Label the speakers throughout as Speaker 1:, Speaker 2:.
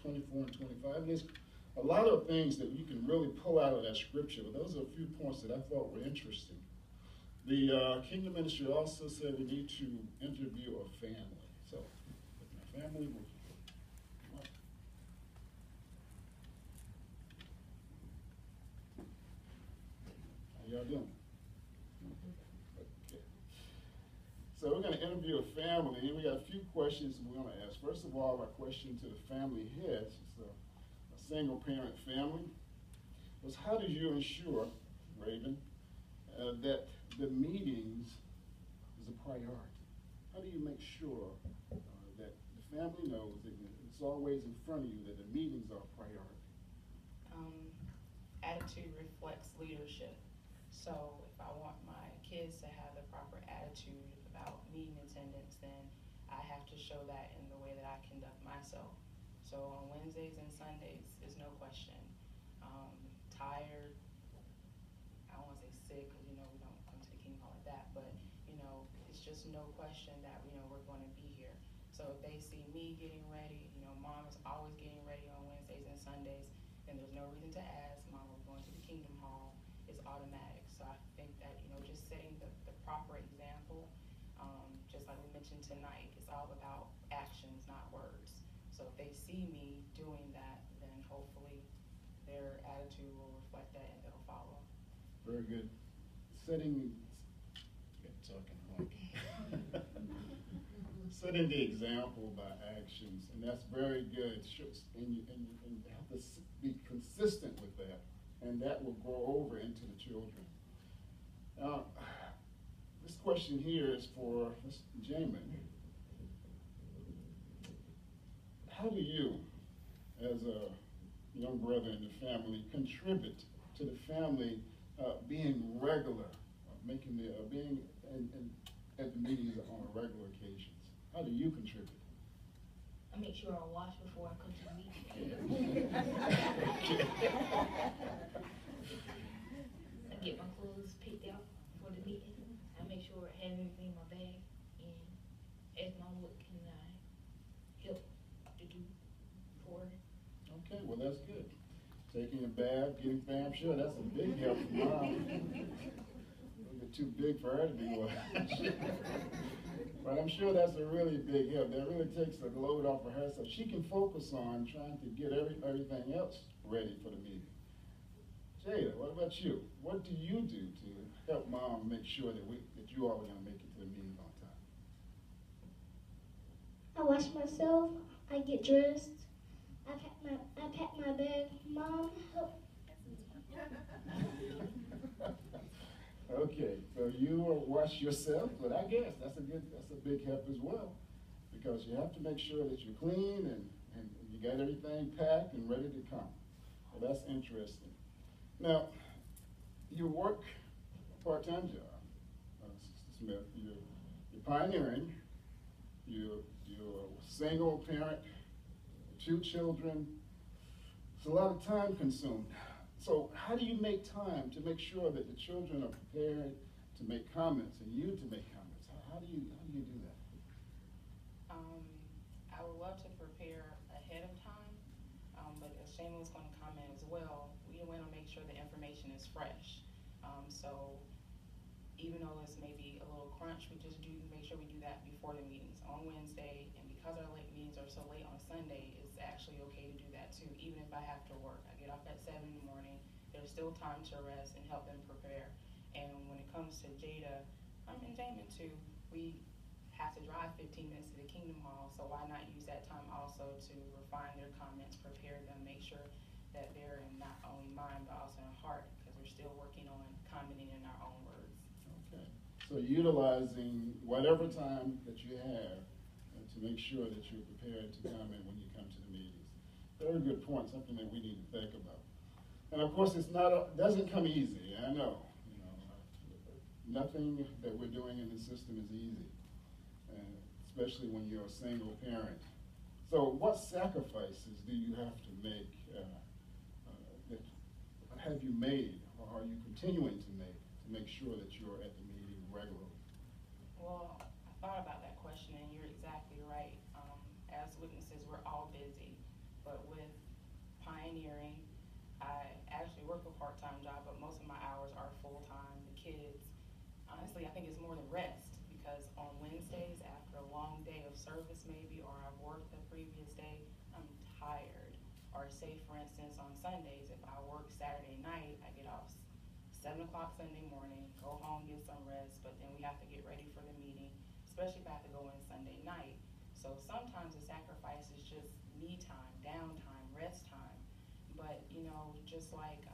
Speaker 1: 24 and 25. And there's a lot of things that you can really pull out of that scripture, but those are a few points that I thought were interesting. The Kingdom Ministry also said we need to interview a family. So, my family will. How y'all doing? Okay. So we're going to interview a family, and we got a few questions we're going to ask. First of all, our question to the family heads, it's a single-parent family, was how do you ensure, Raven, that the meetings is a priority? How do you make sure that the family knows that it's always in front of you, that the meetings are a priority?
Speaker 2: Attitude reflects leadership. So if I want my kids to have the proper attitude about meeting attendance, then I have to show that in the way that I conduct myself. So on Wednesdays and Sundays, there's no question. Tired, I don't want to say sick, because we don't come to the kingdom hall like that, but it's just no question that we're going to be here. So if they see me getting ready, mom is always getting ready on Wednesdays and Sundays, then there's no reason to ask, mom, we're going to the kingdom hall. It's automatic. So I think that just setting the proper example, just like we mentioned tonight, it's all about actions, not words. So if they see me doing that, then hopefully their attitude will reflect that and they'll follow.
Speaker 1: Very good. Setting setting the example by actions, and that's very good. And you have to be consistent with that, and that will grow over into the children. Now, this question here is for Jamin. How do you, as a young brother in the family, contribute to the family being regular, being at the meetings on a regular occasions? How do you contribute?
Speaker 3: I make sure I wash before I come to the meeting. I get my clothes picked out for the meeting. I make sure I have everything in my bag and ask mom what can I help to do for her.
Speaker 1: Okay, well that's good. Taking a bath, getting I'm sure that's a big help for mom. Those are too big for her to be washing. But I'm sure that's a really big help. That really takes the load off of her so she can focus on trying to get everything else ready for the meeting. Jada, what about you? What do you do to help mom make sure that you all are going to make it to the meeting on time?
Speaker 4: I wash myself. I get dressed. I pack my bag. Mom, help.
Speaker 1: Okay, so you wash yourself, but I guess that's a big help as well, because you have to make sure that you're clean and you got everything packed and ready to come. Well, that's interesting. Now, you work a part-time job, Sister Smith. You're pioneering. You're a single parent, 2 children. It's a lot of time consumed. So how do you make time to make sure that the children are prepared to make comments and you to make comments? How do you do that?
Speaker 2: I would love to prepare ahead of time, but as Shane was going to comment as well, we want to make sure the information is fresh. So even though it's maybe a little crunch, we just make sure we do that before the meetings on Wednesday, and because our late meetings are so late on Sunday, it's actually okay to do that too, even if I have to work. I get off at 7 in the morning. There's still time to rest and help them prepare. And when it comes to Jada, and Jamin too, we have to drive 15 minutes to the Kingdom Hall, so why not use that time also to refine their comments, prepare them, make sure that they're in not only mind but also in heart, because we're still working on commenting in our own words.
Speaker 1: Okay. So utilizing whatever time that you have to make sure that you're prepared to comment when you come to the meetings. Very good point, something that we need to think about. And of course, doesn't come easy. I know, nothing that we're doing in the system is easy, especially when you're a single parent. So, what sacrifices do you have to make? Have you made, or are you continuing to make sure that you're at the meeting regularly?
Speaker 2: Well, I thought about that question, and you're exactly right. As witnesses, we're all busy, but with part-time job, but most of my hours are full-time. The kids, honestly, I think it's more than rest, because on Wednesdays, after a long day of service maybe, or I've worked the previous day, I'm tired. Or say, for instance, on Sundays, if I work Saturday night, I get off 7 o'clock Sunday morning, go home, get some rest, but then we have to get ready for the meeting, especially if I have to go in Sunday night. So sometimes the sacrifice is just me time, downtime, rest time. But, you know, just like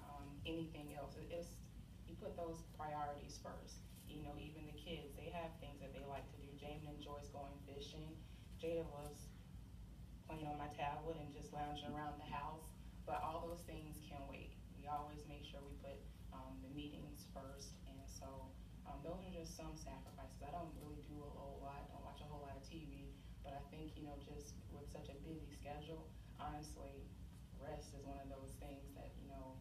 Speaker 2: anything else, you put those priorities first. You know, even the kids, they have things that they like to do. Jamin enjoys going fishing. Jada loves playing on my tablet and just lounging around the house. But all those things can wait. We always make sure we put the meetings first. And so those are just some sacrifices. I don't really do a whole lot, don't watch a whole lot of TV. But I think, you know, just with such a busy schedule, honestly, rest is one of those things that, you know,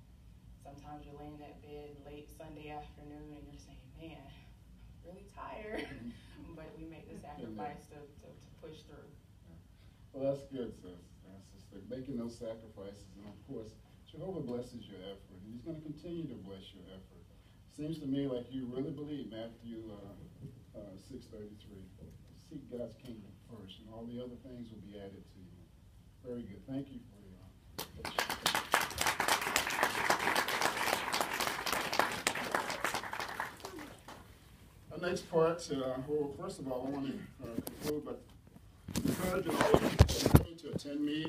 Speaker 2: sometimes you're laying in that bed late Sunday afternoon and you're saying, man, I'm really tired. But we make the sacrifice to push through.
Speaker 1: Well, that's good, sis. That's just like making those sacrifices. And of course, Jehovah blesses your effort, and he's going to continue to bless your effort. Seems to me like you really believe Matthew 6:33. Seek God's kingdom first, and all the other things will be added to you. Very good. Thank you for your Our next part, well, first of all, I want to conclude by encouraging all of you to attend meetings.